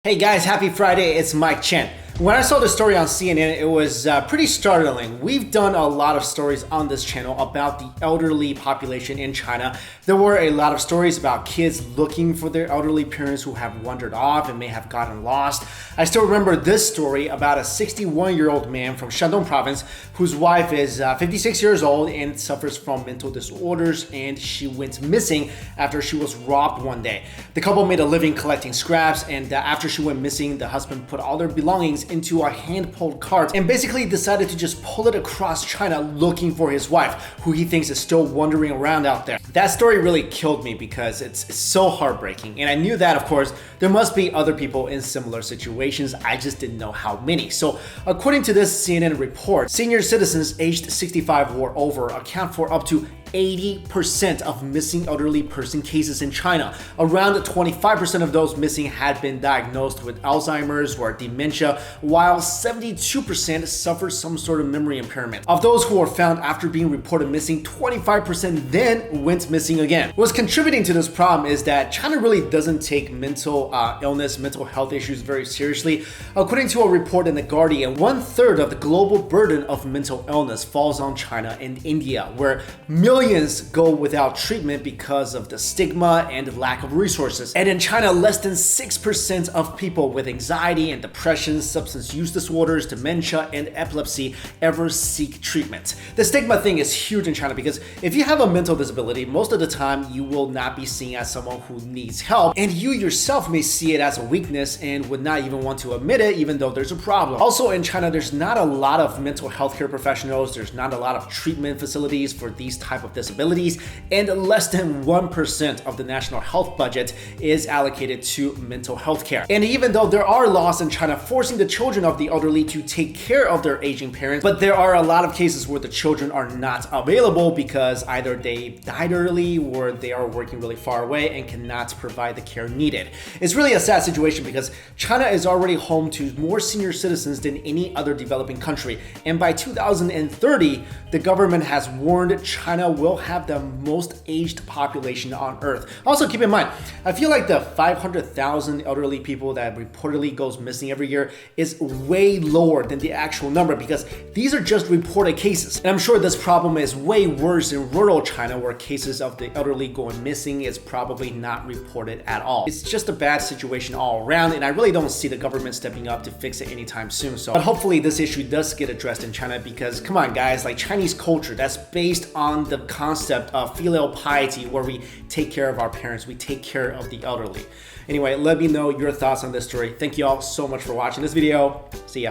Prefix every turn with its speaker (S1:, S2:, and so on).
S1: Hey guys, happy Friday, it's Mike Chen. When I saw the story on CNN, it was pretty startling. We've done a lot of stories on this channel about the elderly population in China. There were a lot of stories about kids looking for their elderly parents who have wandered off and may have gotten lost. I still remember this story about a 61-year-old man from Shandong province whose wife is 56 years old and suffers from mental disorders, and she went missing after she was robbed one day. The couple made a living collecting scraps, and after she went missing, the husband put all their belongings into a hand-pulled cart and basically decided to just pull it across China looking for his wife, who he thinks is still wandering around out there. That story really killed me because it's so heartbreaking, and I knew that, of course, there must be other people in similar situations. I just didn't know how many. So according to this CNN report, senior citizens aged 65 or over account for up to 80% of missing elderly person cases in China. Around 25% of those missing had been diagnosed with Alzheimer's or dementia, while 72% suffered some sort of memory impairment. Of those who were found after being reported missing, 25% then went missing again. What's contributing to this problem is that China really doesn't take mental illness, mental health issues very seriously. According to a report in The Guardian, 1/3 of the global burden of mental illness falls on China and India, where millions go without treatment because of the stigma and lack of resources. And in China, less than 6% of people with anxiety and depression, substance use disorders, dementia, and epilepsy ever seek treatment. The stigma thing is huge in China because if you have a mental disability, most of the time you will not be seen as someone who needs help, and you yourself may see it as a weakness and would not even want to admit it, even though there's a problem. Also in China, there's not a lot of mental health care professionals, there's not a lot of treatment facilities for these type of disabilities, and less than 1% of the national health budget is allocated to mental health care. And even though there are laws in China forcing the children of the elderly to take care of their aging parents, but there are a lot of cases where the children are not available because either they died early or they are working really far away and cannot provide the care needed. It's really a sad situation because China is already home to more senior citizens than any other developing country, and by 2030, the government has warned China will have the most aged population on Earth. Also, keep in mind, I feel like the 500,000 elderly people that reportedly goes missing every year is way lower than the actual number because these are just reported cases. And I'm sure this problem is way worse in rural China, where cases of the elderly going missing is probably not reported at all. It's just a bad situation all around, and I really don't see the government stepping up to fix it anytime soon. But hopefully this issue does get addressed in China because, come on guys, like Chinese culture, that's based on the concept of filial piety, where we take care of our parents, we take care of the elderly. Anyway, let me know your thoughts on this story. Thank you all so much for watching this video. See ya.